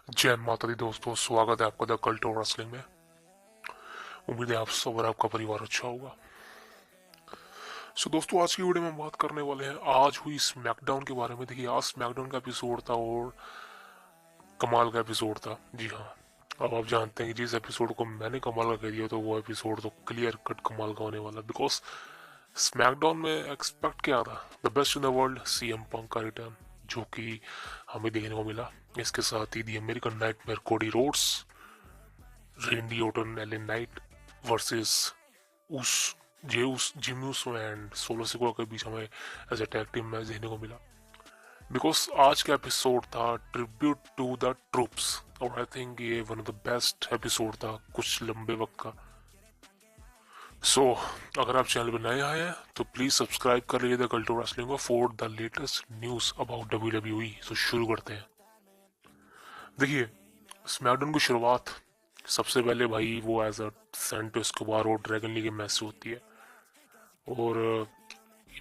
जय माता दी दोस्तों, स्वागत है आपका द कल्ट ऑफ रेसलिंग में। उम्मीद है आप सब और आपका परिवार अच्छा होगा। दोस्तों, आज की वीडियो में हम बात करने वाले हैं आज हुई स्मैकडाउन के बारे में। देखिए, आज स्मैकडाउन का एपिसोड था और कमाल का एपिसोड था। जी हाँ, अब आप जानते हैं कि जिस एपिसोड को मैंने कमाल का कह दिया तो वो एपिसोड तो क्लियर कट कमाल का होने वाला, बिकॉज स्मैकडाउन में एक्सपेक्ट किया था the best in the world CM Punk का रिटर्न, जो कि हमें देखने को मिला। इसके साथ ही the American nightmare Cody Rhodes, Randy Orton, L A Knight versus उस Jey Uso Jimmy Uso and Solo Sikoa के बीच हमें as a tag team match देखने को मिला। बिकॉज आज का एपिसोड था ट्रिब्यूट टू द ट्रूप्स, और आई थिंक ये one of the best episode था कुछ लंबे वक्त का। अगर आप चैनल पर नए आए हैं तो प्लीज सब्सक्राइब कर लीजिए द कल्ट ऑफ रेसलिंग को for the latest news about WWE. शुरू करते हैं। देखिए, स्मैकडाउन की शुरुआत सबसे पहले भाई वो एज अ सेंटो एस्कोबार और ड्रैगन लीग मैच से होती है। और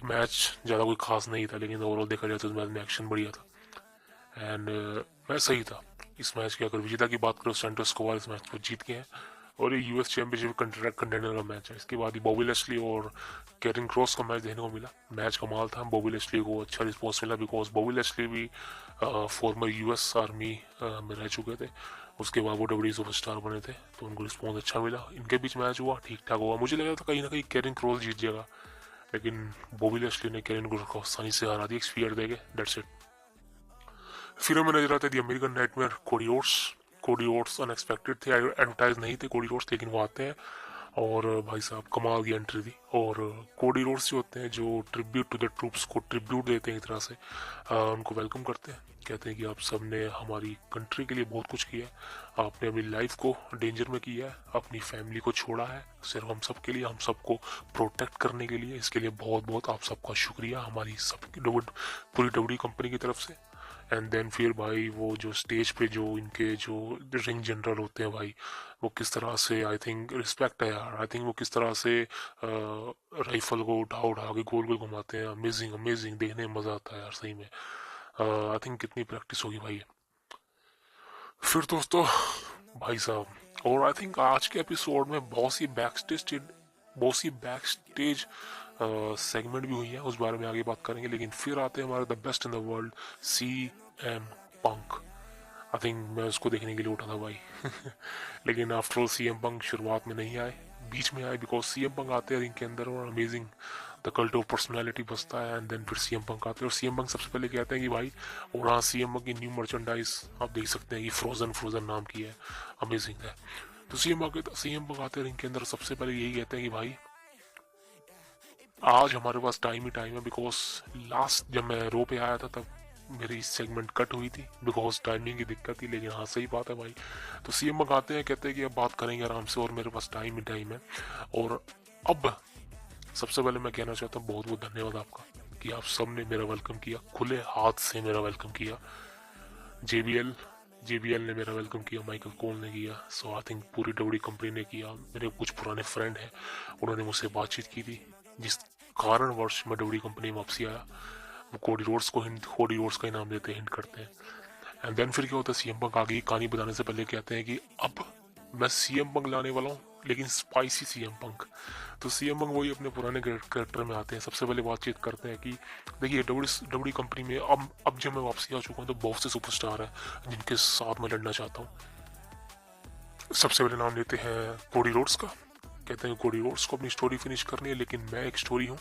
मैच ज़्यादा कोई खास नहीं था, लेकिन ओवरऑल देखा जाए तो मैच में एक्शन बढ़िया था एंड मैच सही था। इस मैच की अगर विजेता की बात करो, सेंटो एस्कोबार इस मैच को जीत गए हैं और ये यूएस चैंपियनशिप कंटेंडर का मैच है। इसके बाद ही बॉबी लेस्ली और कैरिन क्रॉस का मैच देखने को मिला। मैच कमाल था। बॉबी लेस्ली को अच्छा रिस्पॉन्स मिला बिकॉज बॉबी लेस्ली भी फॉर्मर यूएस आर्मी में रह चुके थे। उसके बाद वो डब्ल्यू सुपरस्टार बने थे, तो उनको रिस्पॉन्स अच्छा मिला। इनके बीच मैच हुआ, ठीक ठाक हुआ। मुझे लगा था कहीं ना कहीं कैरिन क्रॉस जीत जाएगा, लेकिन बॉबी लेस्ली ने कैरिन क्रॉस को आसानी से हरा दिया, स्पीयर देके। That's it. फिर हमें नजर आते दी अमेरिकन नाइटमेयर कोडी ओट्स अनएक्सपेक्टेड थे, एडवर्टाइज नहीं थे कोडी ओट्स, लेकिन वो आते हैं और भाई साहब कमाल की एंट्री थी। और कोडी रोड्स जो होते हैं, जो ट्रिब्यूट टू द ट्रूप्स को ट्रिब्यूट देते हैं एक तरह से, उनको वेलकम करते हैं। कहते हैं कि आप सब ने हमारी कंट्री के लिए बहुत कुछ किया है, आपने अपनी लाइफ को डेंजर में किया है, अपनी फैमिली को छोड़ा है सिर्फ हम सब के लिए, हम सबको प्रोटेक्ट करने के लिए। इसके लिए बहुत बहुत आप सबका शुक्रिया हमारी सबकी पूरी डब्ल्यू कंपनी की तरफ से। एंड देन फिर भाई वो जो स्टेज पे जो इनके जो रिंग जनरल होते हैं भाई, वो किस तरह से, आई थिंक रिस्पेक्ट है यार। आई थिंक वो किस तरह से राइफल को उठा उठा के गोल गोल घुमाते हैं। अमेजिंग अमेजिंग, देखने में मजा आता है यार सही में। आई थिंक कितनी प्रैक्टिस होगी भाई। फिर दोस्तों भाई साहब, और आई थिंक आज के एपिसोड में बहुत सी बैक स्टेज सेगमेंट भी हुई है, उस बारे में आगे बात करेंगे। लेकिन फिर आते हैं हमारे the best in the world C M Punk. I think मैं उसको देखने के लिए उठा था भाई लेकिन after all C M Punk शुरुआत में नहीं आए, बीच में आए, बिकॉज सी एम पंक आते हैं रिंग के अंदर और amazing the cult of personality बसता है। एंड देन फिर सीएम पंक आते हैं और सीएम पंक सबसे पहले कहते हैं कि भाई, और हाँ, सीएम पंक की न्यू मर्चेंडाइज आप देख सकते हैं कि फ्रोजन फ्रोजन नाम की है, अमेजिंग है। तो सीएम पंक आते हैं रिंग के अंदर, सबसे पहले यही कहते हैं कि भाई आज हमारे पास टाइम ही टाइम है। बिकॉज लास्ट जब मैं रो पे आया था तब मेरी सेगमेंट कट हुई थी बिकॉज टाइमिंग की दिक्कत थी। लेकिन हाँ, सही बात है भाई। तो सीएम पंक आते हैं, कहते हैं कि अब बात करेंगे आराम से और मेरे पास टाइम ही टाइम है। और अब सबसे पहले मैं कहना चाहता हूँ बहुत बहुत धन्यवाद आपका कि आप सब ने मेरा वेलकम किया, खुले हाथ से मेरा वेलकम किया। जेबीएल जेबीएल ने मेरा वेलकम किया, माइकल कोल ने किया, सो आई थिंक पूरी डब्ल्यू कंपनी ने किया। मेरे कुछ पुराने फ्रेंड हैं, उन्होंने मुझसे बातचीत की थी, जिस कारण वर्ष मैं डब्ल्यू कंपनी में वापसी आया। वो कोडी रोड्स का ही नाम देते हैं, हिंट करते हैं। एंड देन फिर क्या होता है, सीएम पंक आगे कहानी बताने से पहले कहते हैं कि अब मैं सीएम पंक लाने वाला हूँ, लेकिन स्पाइसी सीएम पंक। तो सीएम पंक वही अपने पुराने कैरेक्टर में आते हैं। सबसे पहले बातचीत करते हैं कि देखिए, डब्ल्यू कंपनी में अब जब मैं वापसी आ चुका हूँ तो बहुत से सुपरस्टार हैं जिनके साथ मैं लड़ना चाहता हूँ। सबसे पहले नाम लेते हैं कोडी रोड्स का। कहते हैं कोडी रोड्स को अपनी स्टोरी फिनिश करनी है, लेकिन मैं एक स्टोरी हूँ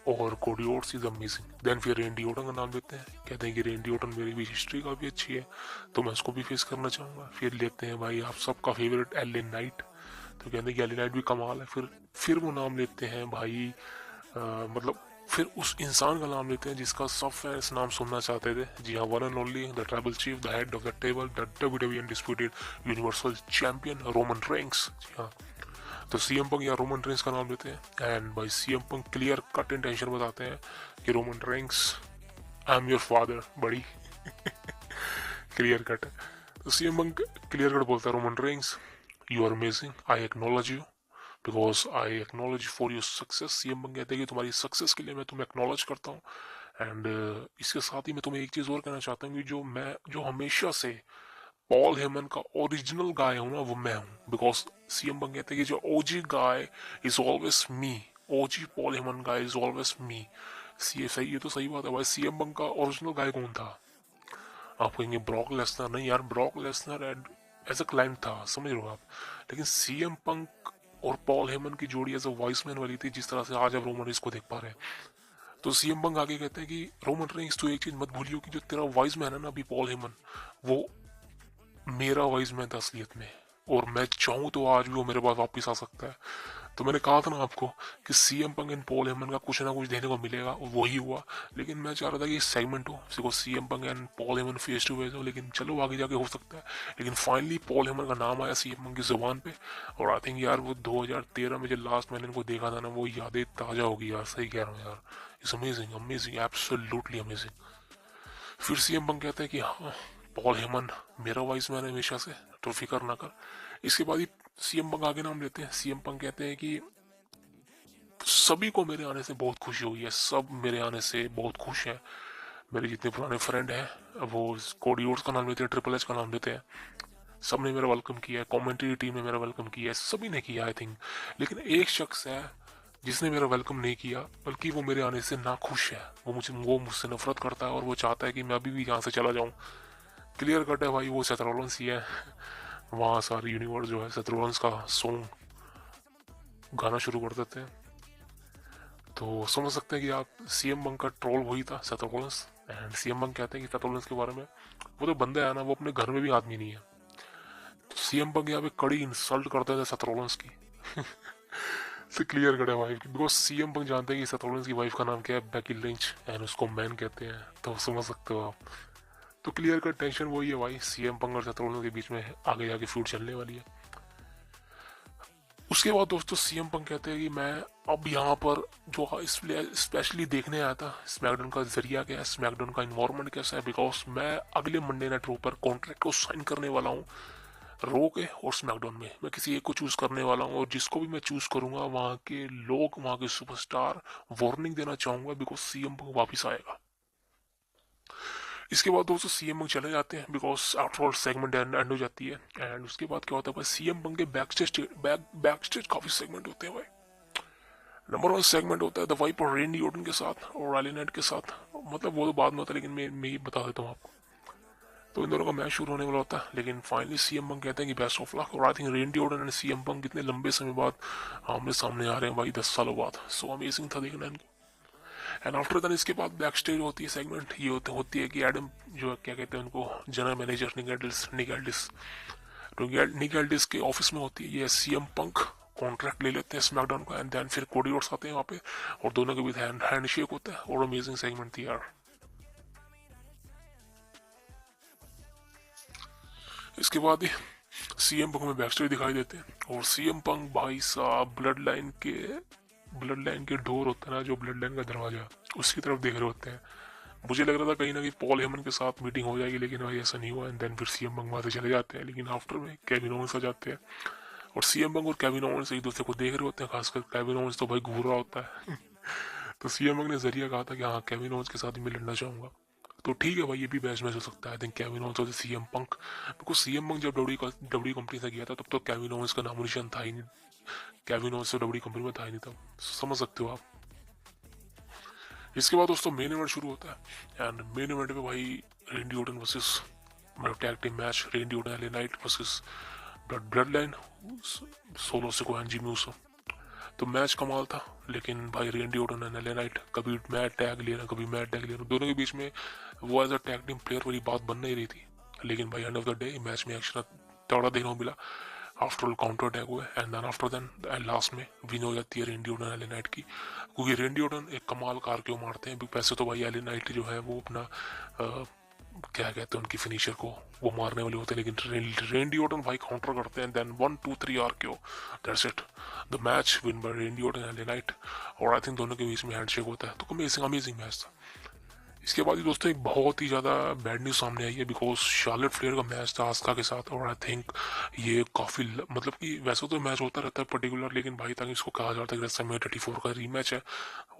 और Cody Rhodes is amazing. Then फिर रेंडी ओटन का नाम लेते हैं। कहते हैं कि रेंडी ओटन मेरी भी हिस्ट्री काफ़ी अच्छी है, तो मैं उसको भी फेस करना चाहूँगा। फिर लेते हैं भाई आप सबका फेवरेट एलिन नाइट। तो कहते हैं कि एलिन नाइट भी कमाल है। फिर वो नाम लेते हैं भाई, मतलब फिर उस इंसान का नाम लेते हैं जिसका सब फैंस नाम सुनना चाहते थे। जी हाँ, one and only the tribal chief, the head of the table, the WWE undisputed universal champion Roman Reigns. जी हाँ, तो सीएम पंक या रोमन रेंस का नाम लेते हैं। एंड भाई CM Punk clear cut intention बताते हैं कि Roman Reigns, I am your father बड़ी क्लियर कट है। तो सीएम पंक क्लियर कट बोलता है, Roman Reigns you are amazing, I acknowledge you because I acknowledge for your success. CM Punk कहते हैं कि तुम्हारी सक्सेस के लिए मैं तुम्हें एक्नॉलेज करता हूँ। एंड इसके साथ ही मैं तुम्हें एक चीज़ और कहना चाहता हूँ कि जो हमेशा से पॉल हेमन का ओरिजिनल गाय हूं ना वो मैं हूं, बिकॉज सीएम पंक कहते हैं कि जो OG guy is always me, OG Paul Heyman guy is always me. सी सही, ये तो सही बात है भाई। सीएम पंक का ओरिजिनल गाय कौन था? आप कहेंगे ब्रॉक लेसनर। नहीं यार, Brock Lesnar as a client था, समझ रहे हो आप। लेकिन सीएम पंक और पॉल हेमन की जोड़ी एज अ वॉइस मैन वाली थी, जिस तरह से आज आप रोमन रेंस को देख पा रहे हैं। तो सीएम पंक आगे कहते हैं कि रोमन रेंस तो एक चीज मत भूलियो कि जो तेरा वॉइस मैन है ना अभी पॉल हेमन, वो मेरा वॉइस मैन था असलियत में, और मैं चाहूँ तो आज भी वो मेरे पास वापस आ सकता है। तो मैंने कहा था ना आपको कि सीएम पंक एंड पॉल हेमन का कुछ ना कुछ देने को मिलेगा, वही हुआ। लेकिन मैं चाह रहा था कि सेगमेंट हो, सिर्फ CM Punk and Paul Heyman face to face हो, लेकिन चलो आगे जाके हो सकता है। लेकिन फाइनली पॉल हेमन का नाम आया सीएम पंक की जुबान पे, और आई थिंक यार वो 2013 में जब लास्ट मैंने इनको देखा था ना, वो यादें ताजा होगी यार, सही कह रहा हूँ यार। It's amazing, amazing, absolutely amazing. फिर सीएम पंक कहते हैं कि हाँ, पॉल हेमन मेरा वॉइस मैन हमेशा से, तो फिक्र ना कर। इसके बाद ही सीएम पंक आगे नाम लेते हैं। सीएम पंक कहते हैं कि सभी को मेरे आने से बहुत खुशी हुई है, सब मेरे आने से बहुत खुश हैं। मेरे जितने पुराने फ्रेंड हैं वो कोडी ओट्स का नाम लेते हैं, ट्रिपल एच का नाम लेते हैं, सब ने मेरा वेलकम किया है, कमेंट्री टीम ने मेरा वेलकम किया है, सभी ने किया आई थिंक। लेकिन एक शख्स है जिसने मेरा वेलकम नहीं किया, बल्कि वो मेरे आने से ना खुश है। वो मुझसे नफरत करता है और वो चाहता है कि मैं अभी भी यहाँ से चला जाऊँ। क्लियर कट है भाई, वो सेथ रॉलिंस ही है। वहाँ सारी यूनिवर्स जो है सेथ रॉलिंस का सॉन्ग गाना शुरू कर देते हैं। तो समझ सकते हैं कि आप सीएम बंक का ट्रोल वही था, Seth Rollins. And CM bunk कहते हैं कि सेथ रॉलिंस के बारे में, वो तो बंदा है ना, वो अपने घर में भी आदमी नहीं है। तो सीएम बंक यहाँ पे कड़ी इंसल्ट करते थे सेथ रॉलिंस की। से क्लियर कट है भाई, बिकॉज सीएम बंक जानते हैं कि सेथ रॉलिंस की वाइफ का नाम क्या है, बेकी लिंच, एंड उसको मैन कहते हैं। तो समझ सकते हो आप। तो क्लियर कट टेंशन वही है भाई, सीएम पंग और सेथ रॉलिंस के बीच में आगे जाके फ्यूड चलने वाली है। उसके बाद दोस्तों सीएम पंग कहते हैं कि मैं अब यहाँ पर जो स्पेशली देखने आया था स्मैकडाउन का जरिया क्या है, स्मैकडाउन का इन्वायरमेंट कैसा है, बिकॉज मैं अगले मंडे नाइट रो पर कॉन्ट्रैक्ट को साइन करने वाला हूँ, रो के और स्मैकडाउन में मैं किसी एक को चूज करने वाला हूँ, और जिसको भी मैं चूज करूंगा वहाँ के लोग, वहाँ के सुपरस्टार वार्निंग देना चाहूंगा, बिकॉज सीएम पंग वापिस आएगा। इसके बाद दोस्तों सीएम पंग चले जाते हैं, because after all segment and हो जाती है। एंड उसके बाद क्या होता है भाई, सीएम पंग के बैक स्टेज काफी सेगमेंट होते हैं भाई। नंबर 1 सेगमेंट होता है द वाइप और रेंडी ओटन के साथ और एलिन नाइट के साथ, मतलब वो तो बाद में होता है, लेकिन मैं ये बता देता हूँ आपको। तो इन दोनों का मैच शुरू होने वाला होता है, लेकिन फाइनली सीएम पंग कहते हैं कि बेस्ट ऑफ लक, और I think रेंडी Orton and CM पंग कितने लंबे समय बाद आमने सामने आ रहे हैं भाई, 10 सालों बाद। सो अमेजिंग था देखना इनको। एंड आफ्टर दैन इसके बाद बैक स्टेज होती है सेगमेंट, ये होती है कि एडम जो क्या कहते हैं उनको, जनरल मैनेजर निक एल्डिस, तो निक एल्डिस के ऑफिस में होती है ये सीएम पंक, कॉन्ट्रैक्ट ले लेते हैं स्मैकडाउन का। एंड देन फिर कोडी रोड्स आते हैं वहाँ पे, और दोनों के बीच हैंड शेक होता है, और अमेजिंग सेगमेंट थी यार। इसके बाद ही सीएम पंक में बैक स्टेज दिखाई देते हैं, और सीएम पंक भाई साहब ब्लड लाइन के डोर होता है ना, जो ब्लड लाइन का दरवाजा, उसकी तरफ देख रहे होते हैं। मुझे लग रहा था कहीं ना कहीं पॉल हेमन के साथ मीटिंग हो जाएगी, लेकिन भाई ऐसा नहीं हुआ। एंड देन फिर सीएम बंग वहां से चले जाते हैं, लेकिन आफ्टर में केविन ओवेंस आ जाते हैं, और सीएम बंग और केविन ओवेंस एक दूसरे को देख रहे होते हैं, खासकर केविन ओवेंस तो भाई घूर रहा होता है। तो सीएम बंग ने जरिया कहा था कि हाँ केविन ओवेंस के साथ ही मैं लड़ना चाहूंगा। तो ठीक है भाई, ये भी बेस्ट मैच हो सकता है आई थिंक, केविन ओवेंस और CM Punk, because CM Punk जब डब्ल्यू कंपनी से गया था तब तो केविन ओवेंस का नामो निशान था ही नहीं, केविन ओवेंस तो डब्ल्यू कंपनी में था ही नहीं, तब समझ सकते हो आप। इसके बाद दोस्तों मेन इवेंट शुरू होता है, एंड मेन इवेंट में भाई Randy Orton versus tag team match, Randy Orton L A Knight versus bloodline, Solo से को एनजी म्यूसो। तो मैच कमाल था, लेकिन भाई Randy Orton and LA Knight कभी मैट टैग ले रहा, कभी मैट टैग ले रहा, दोनों के बीच में वो as a tag team player वाली बात बन नहीं रही थी। लेकिन भाई end of the day match में एक्शन तगड़ा देखने को मिला, आफ्टर ऑल काउंटर अटैक हुए, and then after then last में विन हो जाती है रेंडी ओटन एले नाइट की, क्योंकि रेंडी ओटन एक कमाल कार क्यों मारते हैं। वैसे तो भाई एले नाइट जो है वो अपना क्या कहते हैं उनकी फिनिशर को वो मारने वाले होते हैं, लेकिन रेंडी ओटन भाई काउंटर करते हैं, देन 1 2 3 आर क्यों, that's it, the match win bye रेंडी Orton L A night. और आई थिंक दोनों के बीच में हैंडशेक होता है, तो अमेजिंग अमेजिंग मैच था। इसके बाद ही दोस्तों एक बहुत ही ज़्यादा बैड न्यूज़ सामने आई है, बिकॉज शार्लेट फ्लेयर का मैच था आस्का के साथ, और आई थिंक ये काफ़ी मतलब कि वैसे तो मैच होता रहता है पर्टिकुलर, लेकिन भाई तक इसको कहा जाता है कि रेसलमेनिया 34 का रीमैच है,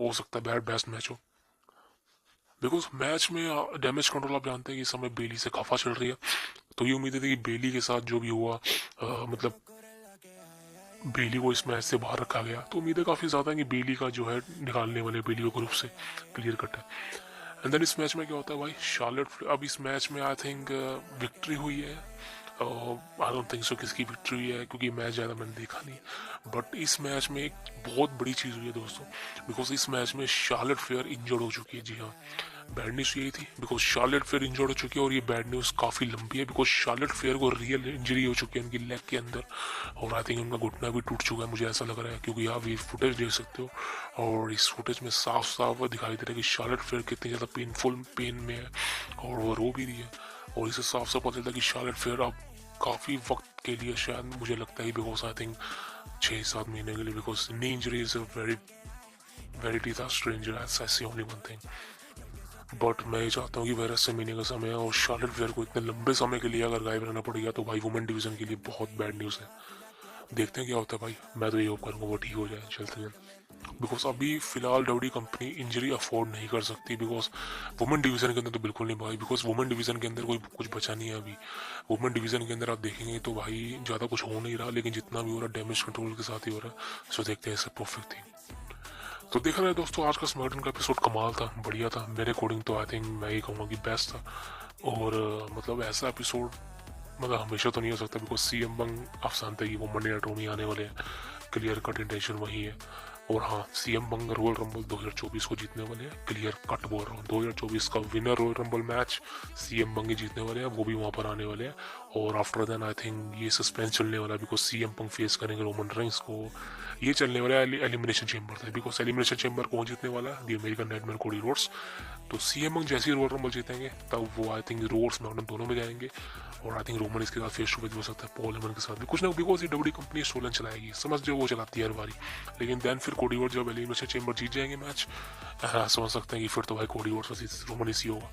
हो सकता है बैड बेस्ट मैच हो, बिकॉज मैच में डैमेज कंट्रोल आप जानते हैं कि इस समय बेली से खफा चल रही है। तो ये उम्मीद थी कि बेली के साथ जो भी हुआ मतलब बेली को इस मैच से बाहर रखा गया, तो उम्मीदें काफ़ी ज़्यादा है कि बेली का जो है निकालने वाले बेली को ग्रुप से क्लियर कट है। एंड देन इस मैच में क्या होता है भाई, शार्लेट अब इस मैच में आई थिंक विक्ट्री हुई है। आई डोंट थिंक सो किसकी विक्ट्री हुई है, क्योंकि मैच ज़्यादा मैंने देखा नहीं। बट इस मैच में एक बहुत बड़ी चीज़ हुई है दोस्तों, बिकॉज इस मैच में शार्लेट फेयर इंजर्ड हो चुकी है। जी हाँ, बैड न्यूज़ यही थी, बिकॉज शार्लेट फेयर इंजर्ड हो चुकी है, और ये बैड न्यूज़ काफ़ी लंबी है, बिकॉज शार्लेट फेयर को रियल इंजरी हो चुकी है उनकी लेग के अंदर, और आई थिंक उनका घुटना भी टूट चुका है, मुझे ऐसा लग रहा है, क्योंकि आप ये फुटेज देख सकते हो, और इस फुटेज में साफ साफ दिखाई दे रहा है कि शार्लेट फेयर कितनी ज़्यादा पेन में है, और वो रो भी रही है। और इसे साफ साफ पता चलता है कि शार्लेट फेयर अब काफ़ी वक्त के लिए, शायद मुझे लगता है, बिकॉज आई थिंक 6-7 महीने के लिए, because knee injury is a very disaster injury, ऐसी ओनली वन थिंग। बट मैं ये चाहता हूँ कि वह रस्से महीने का समय है, और शार्लेट फेयर को इतने लंबे समय के लिए अगर गायब रहना पड़ गया तो भाई वुमेन डिवीजन के लिए बहुत बैड न्यूज़ है। देखते हैं क्या होता है भाई, मैं तो ये होप करूँगा वो ठीक हो जाए जल्द से जल्द, बिकॉज अभी फिलहाल डब्ल्यू कंपनी इंजरी अफोर्ड नहीं कर सकती, बिकॉज वुमेन डिवीजन के अंदर तो बिल्कुल नहीं भाई, बिकॉज वुमेन डिवीजन के अंदर कोई कुछ बचा नहीं है अभी। वुमेन डिवीजन के अंदर आप देखेंगे तो भाई ज़्यादा कुछ हो नहीं रहा, लेकिन जितना भी हो रहा डैमेज कंट्रोल के साथ ही हो रहा है। सो देखते हैं, सब परफेक्ट थी। तो देखा जाए दोस्तों, आज का स्मैकडाउन का एपिसोड कमाल था, बढ़िया था मेरे अकॉर्डिंग, तो आई थिंक मैं ये कहूँगा कि बेस्ट था। और मतलब ऐसा एपिसोड मतलब हमेशा तो नहीं हो सकता, बिकॉज सीएम बंग आप जानते हैं कि वो मंडे नाइट में आने वाले हैं, क्लियर कट इंटेंशन वही है। और हाँ, सीएम बंग रॉयल रंबल 2024 को जीतने वाले हैं, क्लियर कट बोल रहा हूँ, 2024 का winner royal rumble match CM बंग ही जीतने वाले हैं, वो भी वहाँ पर आने वाले हैं। और आफ्टर देन आई थिंक ये सस्पेंस चलने वाला है, बिकॉज सीएम बंग फेस करेंगे रोमन रेंस को। ये चलने वाला है एलिमिनेशन चेंबर था, बिकॉज एलिमिनेशन चेंबर कौन जीतने वाला है, दी अमेरिकन नाइटमेयर कोडी रोड्स। तो सीएम बंग जैसे ही रॉयल रंबल जीतेंगे तब वो आई थिंक रोड्स मैकडम दोनों में जाएंगे, और आई थिंक रोमन इसके साथ फेस टू फेस हो सकता है पॉल हेमन के साथ भी, कुछ ना, बिकॉज ये डब्ल्यू कंपनी स्टोलन चलाएगी, समझ जो वो चलाती है हर बारी। लेकिन देन फिर कोडी रोड्स जब एलिमिनेशन चेंबर जीत जाएंगे मैच, समझ सकते हैं कि फिर तो भाई कोडी रोड्स वर्सेस रोमन इसी होगा,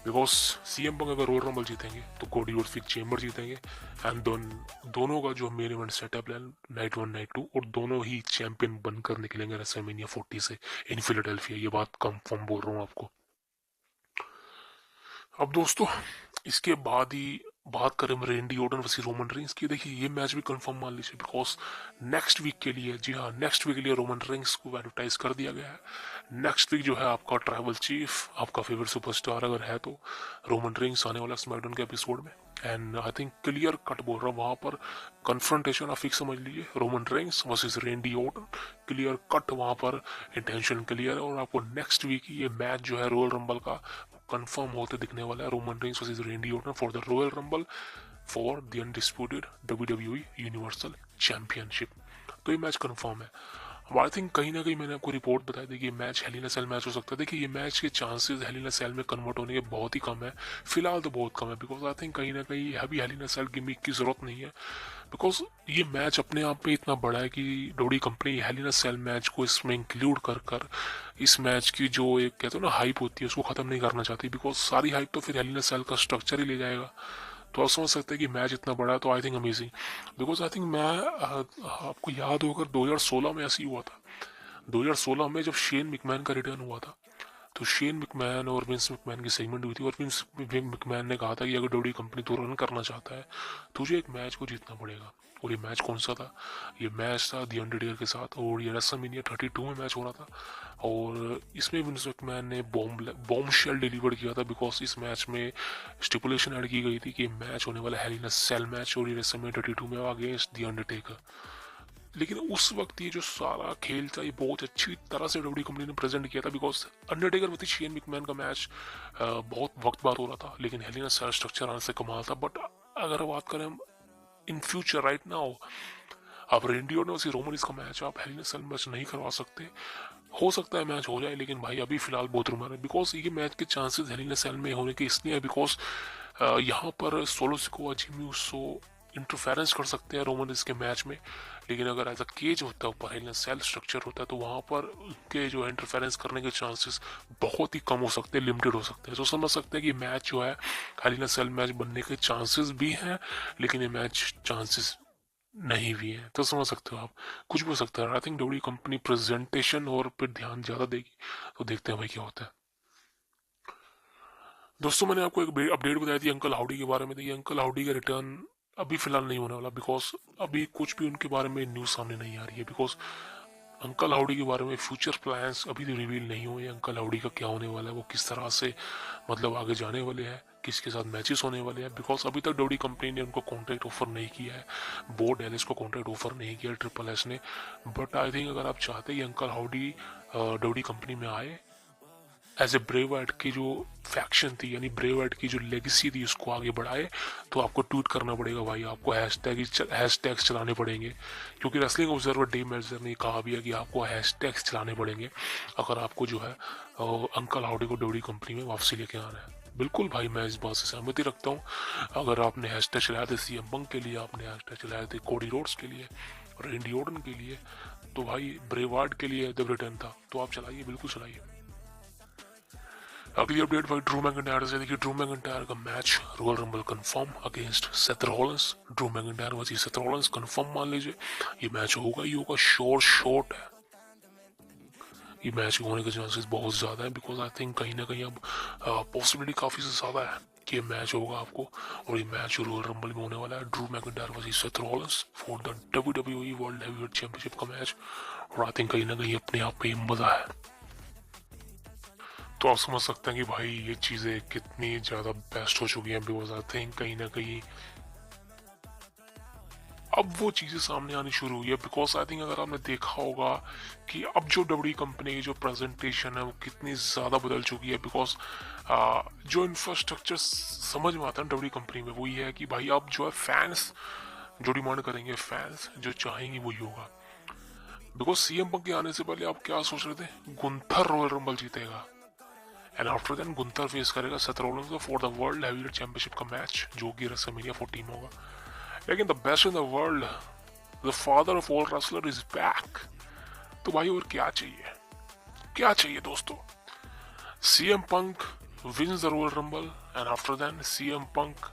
बिकॉज सीएम पंग अगर रॉयल रंबल जीतेंगे तो कोडी रोड्स फिर चेंबर जीतेंगे, एंड दोनों का जो मेन इवेंट सेटअप है नाइट 1 नाइट 2, और दोनों ही चैंपियन बनकर निकलेंगे रेसलमेनिया 40 से इन फिलाडेल्फिया, ये बात कंफर्म बोल रहा हूँ आपको। अब दोस्तों इसके बाद ही बात करें रेंडी ऑर्टन वर्सेस रोमन रेंस की। देखिए ये मैच भी कंफर्म मान लीजिए, बिकॉज नेक्स्ट वीक के लिए, जी हाँ नेक्स्ट वीक के लिए रोमन रेंस को एडवर्टाइज कर दिया गया है। नेक्स्ट वीक जो है आपका ट्राइबल चीफ, आपका फेवरेट सुपरस्टार अगर है तो रोमन रेंस आने वाला स्मैकडाउन के एपिसोड में, and I think clear cut बोल रहा हूँ, वहां पर कन्फ्रंटेशन आप फिक्स समझ लीजिए, Roman Reigns versus रेंडी Orton, clear cut वहां पर इंटेंशन क्लियर है। और आपको नेक्स्ट वीक ये मैच जो है रॉयल रंबल का कंफर्म होते दिखने वाला है, Roman Reigns versus रेंडी Orton for the Royal rumble for the undisputed WWE universal championship. तो ये मैच कंफर्म है। अब आई थिंक कहीं ना कहीं मैंने आपको रिपोर्ट बताई थी कि ये मैच हेल इन अ सेल मैच हो सकता है। देखिए ये मैच के चांसेस हेल इन अ सेल में कन्वर्ट होने के बहुत ही कम है, फिलहाल तो बहुत कम है, बिकॉज आई थिंक कहीं ना कहीं अभी हेल इन अ सेल गिमिक की जरूरत नहीं है, बिकॉज ये मैच अपने आप में इतना बड़ा है कि डोडी कंपनी हेल इन अ सेल मैच को इसमें इंक्लूड कर कर इस मैच की जो एक कहते हो ना हाइप होती है उसको खत्म नहीं करना चाहती, बिकॉज सारी हाइप तो फिर हेल इन अ सेल का स्ट्रक्चर ही ले जाएगा। तो आप समझ सकते हैं कि मैच इतना बड़ा है, तो I think amazing, because I think मैं आपको याद होगा 2016 में ऐसी हुआ था। 2016 में जब शेन मिकमैन का रिटर्न हुआ था, तो शेन मिकमैन और विंस मिकमैन की सेगमेंट हुई थी, और विंस मिकमैन ने कहा था कि अगर डब्ल्यू कंपनी तो रन करना चाहता है तुझे एक मैच को जीतना पड़ेगा। और ये मैच कौन सा था, ये मैच था दी अंडरटेकर के साथ, और ये रेसलमेनिया 32 में मैच हो रहा था। और इसमें विंस मैकमैन ने बॉम्ब शेल डिलीवर किया था, बिकॉज इस मैच में स्टिपुलेशन ऐड की गई थी कि मैच होने वाला हेल इन अ सेल मैच, और ये रेसलमेनिया 32 में अगेंस्ट दी अंडरटेकर। लेकिन उस वक्त ये जो सारा खेल था ये बहुत अच्छी तरह से डब्ल्यू कंपनी ने प्रेजेंट किया था, बिकॉज अंडरटेकर वर्सेस शेन मिकमैन का मैच बहुत वक्त बाद हो रहा था, लेकिन हेल इन अ सेल स्ट्रक्चर आने से कमाल था। बट अगर बात करें इन फ्यूचर राइट नाउ, अब रेंडी ऑर्टन वर्सेस रोमन इसका मैच आप हेल इन अ सेल मैच नहीं करवा सकते। हो सकता है मैच हो जाए, लेकिन भाई अभी फिलहाल बहुत रुमर है, बिकॉज ये मैच के चांसेस हेल इन अ सेल में होने के इसलिए है बिकॉज यहाँ पर solo Sikoa Jimmy Uso interference कर सकते हैं रोमन इसके मैच में। लेकिन अगर एज अ केज होता है ऊपर हेल इन अ सेल स्ट्रक्चर होता है तो वहाँ पर उनके जो है इंटरफेरेंस करने के चांसेस बहुत ही कम हो सकते हैं, लिमिटेड हो सकते हैं। तो समझ सकते हैं कि मैच जो है हेल इन अ सेल मैच बनने के चांसेस भी हैं, लेकिन ये मैच चांसेस नहीं भी है, तो समझ सकते हो आप, कुछ भी हो सकता है। I think W company presentation और पे ध्यान ज्यादा देगी, तो देखते हैं भाई क्या होता है। दोस्तों मैंने आपको एक अपडेट बताई थी अंकल हाउडी के बारे में। देखिए अंकल हाउडी का रिटर्न अभी फिलहाल नहीं होने वाला, बिकॉज अभी कुछ भी उनके बारे में न्यूज़ सामने नहीं आ रही है। बिकॉज अंकल हाउडी के बारे में फ्यूचर प्लान्स अभी तो रिवील नहीं हुए। अंकल हाउडी का क्या होने वाला है, वो किस तरह से मतलब आगे जाने वाले हैं, किसके साथ मैचेस होने वाले हैं। बिकॉज अभी तक डब्ल्यू कंपनी ने उनको कॉन्ट्रैक्ट ऑफर नहीं किया है, बोर्ड एलिस को कॉन्ट्रैक्ट ऑफर नहीं किया ट्रिपल एस ने। बट आई थिंक अगर आप चाहते हैं अंकल हाउडी डब्ल्यू कंपनी में आए एज ए ब्रे वाइट की जो फैक्शन थी, यानी ब्रे वाइट की जो लेगेसी थी, उसको आगे बढ़ाए, तो आपको ट्वीट करना पड़ेगा भाई, आपको हैशटैग्स चलाने पड़ेंगे। क्योंकि रेसलिंग ऑब्जर्वर डेव मेल्जर ने कहा भी है कि आपको हैशटैग्स चलाने पड़ेंगे अगर आपको जो है अंकल हाउडी को डब्ल्यू कंपनी में वापसी लेके आना है। बिल्कुल भाई, मैं इस बात से सहमति रखता हूँ। अगर आपने हैशटैग चलाए थे सीएम पंक के लिए, आपने हैशटैग चलाए थे कोडी रोड्स के लिए, रेंडी ऑर्टन के लिए, तो भाई ब्रे वाइट के लिए जब रिटर्न था, तो आप चलाइए, बिल्कुल चलाइए। अगली अपडेट भाई ड्रू मैकिंटायर से। देखिए ड्रू मैकिंटायर का match royal rumble confirm against Seth Rollins. Drew McIntyre वैसे सेथ रॉलिंस कंफर्म मान लीजिए, ये मैच होगा ही होगा, शॉर्ट है। ये मैच होने के चांसेस बहुत ज़्यादा है, बिकॉज आई थिंक कहीं ना कहीं अब पॉसिबिलिटी काफ़ी से ज़्यादा है कि ये मैच होगा आपको, और ये मैच रॉयल रंबल में होने वाला है। Drew McIntyre versus Seth Rollins for the WWE world heavyweight championship का मैच, और आई थिंक कहीं ना कहीं अपने आप पे मज़ा है। तो आप समझ सकते हैं कि भाई ये चीज़ें कितनी ज़्यादा बेस्ट हो चुकी हैं, बिकॉज आई थिंक कहीं ना कहीं अब वो चीज़ें सामने आनी शुरू हुई है। बिकॉज आई थिंक अगर आपने देखा होगा कि अब जो डब्ल्यू कंपनी की जो प्रेजेंटेशन है वो कितनी ज़्यादा बदल चुकी है। बिकॉज जो इंफ्रास्ट्रक्चर समझ में आता है डब्ल्यू कंपनी में, वो ये है कि भाई अब जो है फैंस जो डिमांड करेंगे, फैंस जो चाहेंगे वही होगा। बिकॉज सीएम पंक के आने से पहले आप क्या सोच रहे थे, गुंथर रॉयल रंबल जीतेगा, and after then Gunther face करेगा सेथ रॉलिंस को for the world heavyweight championship का मैच, जो कि रेसलमेनिया 14 में होगा। लेकिन the best in the world, the father of all wrestler is back. तो भाई और क्या चाहिए, क्या चाहिए दोस्तों। CM Punk wins the Royal Rumble, and after then CM Punk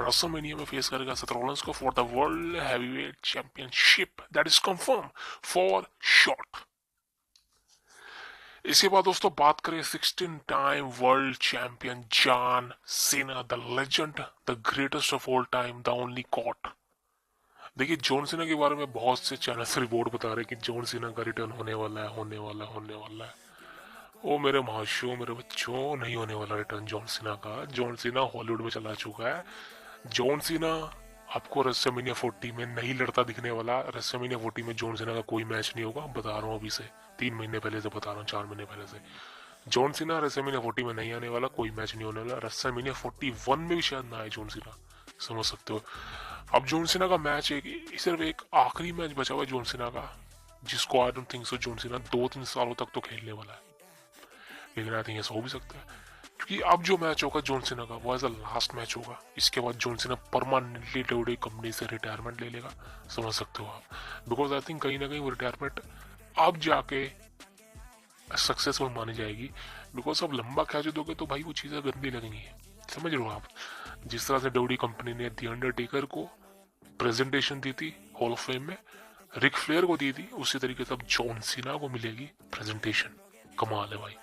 WrestleMania में फेस करेगा सेथ रॉलिंस को for the world heavyweight championship, that is confirm for short. इसके बाद दोस्तों बात करें 16 time world champion John Cena, the legend, the greatest of all time, the only God. देखिए John Cena के बारे में बहुत से चैनल्स रिपोर्ट बता रहे हैं कि जॉन सीना का रिटर्न होने वाला है, होने वाला है। ओ मेरे महाशो, मेरे बच्चों, नहीं होने वाला रिटर्न जॉन सीना का। जॉन सीना हॉलीवुड में चला चुका है। जॉन सीना आपको रेसलमेनिया 40 में नहीं लड़ता दिखने वाला। रेसलमेनिया 40 में जॉन सीना का कोई मैच नहीं होगा, बता रहा हूँ अभी से, 3 महीने पहले से बता रहा हूँ, 4 महीने पहले से। जॉन सीना रेसलमेनिया 40 में नहीं आने वाला, कोई मैच नहीं होने वाला। रेसलमेनिया 41 में भी शायद ना आए जॉन सीना, समझ सकते हो। अब जॉन सीना का मैच सिर्फ एक आखिरी मैच बचा हुआ है जॉन सीना का, जिसको I don't think so John Cena 2-3 सालों तक तो खेलने वाला है। लेकिन आई थिंक ऐसा हो भी सकता है, क्योंकि अब जो मैच होगा जॉन सीना का वो एज अ लास्ट मैच होगा। इसके बाद John Cena permanently WWE company से रिटायरमेंट ले लेगा, समझ सकते हो आप। बिकॉज आई थिंक कहीं ना कहीं वो रिटायरमेंट अब जाके सक्सेसफुल मानी जाएगी। बिकॉज अब लंबा खींच दोगे तो भाई वो चीज़ें गंदी लगेंगी, समझ रहे हो आप। जिस तरह से डब्ल्यूडब्ल्यूई कंपनी ने द अंडरटेकर को प्रेजेंटेशन दी थी हॉल ऑफ फेम में, रिक फ्लेयर को दी थी, उसी तरीके से अब जॉन सीना को मिलेगी प्रेजेंटेशन। कमाल है भाई।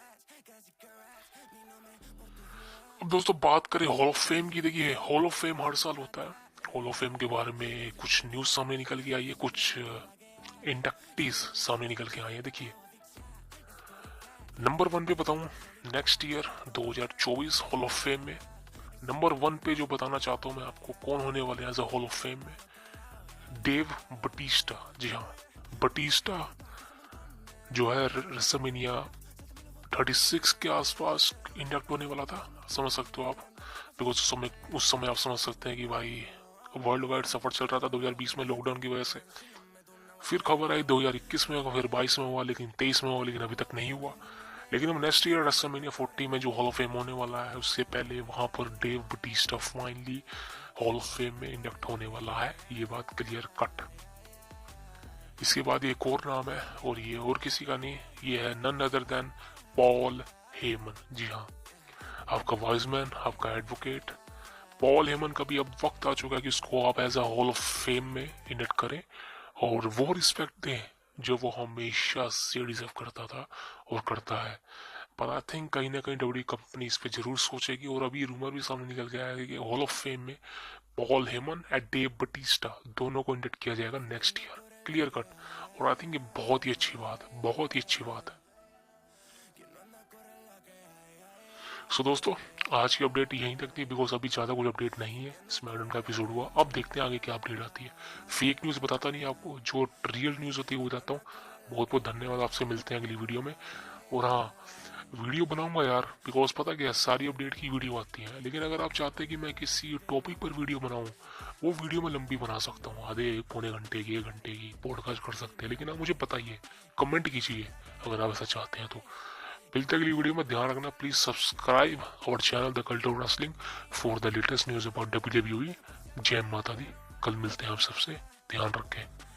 अब दोस्तों बात करें हॉल ऑफ फेम की। देखिए हॉल ऑफ फेम हर साल होता है। हॉल ऑफ फेम के बारे में कुछ न्यूज सामने निकल के आई है, कुछ इंडक्टीज सामने निकल के आई है। देखिए नंबर 1 पे बताऊं, next year 2024 hall of fame में नंबर 1 पे जो बताना चाहता हूं मैं आपको कौन होने वाले हैं as a hall of fame में, डेव बटिस्टा। जी हाँ, बटिस्टा जो है रेसलमेनिया 36 के आसपास इंडक्ट होने वाला था, समझ सकते हो आप। बिकॉज उस समय आप समझ सकते हैं कि भाई वर्ल्ड वाइड सफर चल रहा था 2020 में लॉकडाउन की वजह से। फिर खबर आई 2021 में होगा, फिर 22 में हुआ, लेकिन 23 में हुआ, लेकिन अभी तक नहीं हुआ। लेकिन अब नेक्स्ट ईयर रेसलमेनिया 40 में जो हॉल ऑफ फेम होने वाला है, उससे पहले वहां पर Dave Batista finally hall of fame में इंडक्ट होने वाला है, ये बात क्लियर कट। इसके बाद एक और नाम है, और ये और किसी का नहीं, ये है none other than Paul Heyman. जी हाँ, आपका वाइजमैन, आपका एडवोकेट पॉल हेमन का भी अब वक्त आ चुका है कि उसको आप as a hall of fame में इंडक्ट करें, और वो रिस्पेक्ट दें जो वो हमेशा से डिजर्व करता था और करता है। पर आई थिंक कहीं ना कहीं डब्ल्यू कंपनी इस पे जरूर सोचेगी। और अभी रूमर भी सामने निकल के आया कि हॉल ऑफ फेम में Paul Heyman and Dave Batista दोनों को इंडक्ट किया जाएगा नेक्स्ट ईयर, क्लियर कट। और आई थिंक ये बहुत ही अच्छी बात है, बहुत ही अच्छी बात है। सो दोस्तों, आज की अपडेट यहीं तक थी, बिकॉज अभी ज़्यादा कुछ अपडेट नहीं है। स्मैकडाउन का एपिसोड हुआ, अब देखते हैं आगे क्या अपडेट आती है। फेक न्यूज़ बताता नहीं आपको, जो रियल न्यूज़ होती है वो बताता हूँ। बहुत बहुत धन्यवाद, आपसे मिलते हैं अगली वीडियो में। और हाँ, वीडियो बनाऊंगा यार, बिकॉज पता क्या, सारी अपडेट की वीडियो आती है, लेकिन अगर आप चाहते हैं कि मैं किसी टॉपिक पर वीडियो बनाऊं, वो वीडियो मैं लंबी बना सकता हूँ, आधे पौने घंटे की, 1 घंटे की पॉडकास्ट कर सकते हैं। लेकिन आप मुझे बताइए, कमेंट कीजिए अगर आप ऐसा चाहते हैं तो। मिलते अगली वीडियो में, ध्यान रखना, please subscribe our channel the cult of wrestling for the latest news about WWE। जय माता दी, कल मिलते हैं आप सबसे, ध्यान रखें।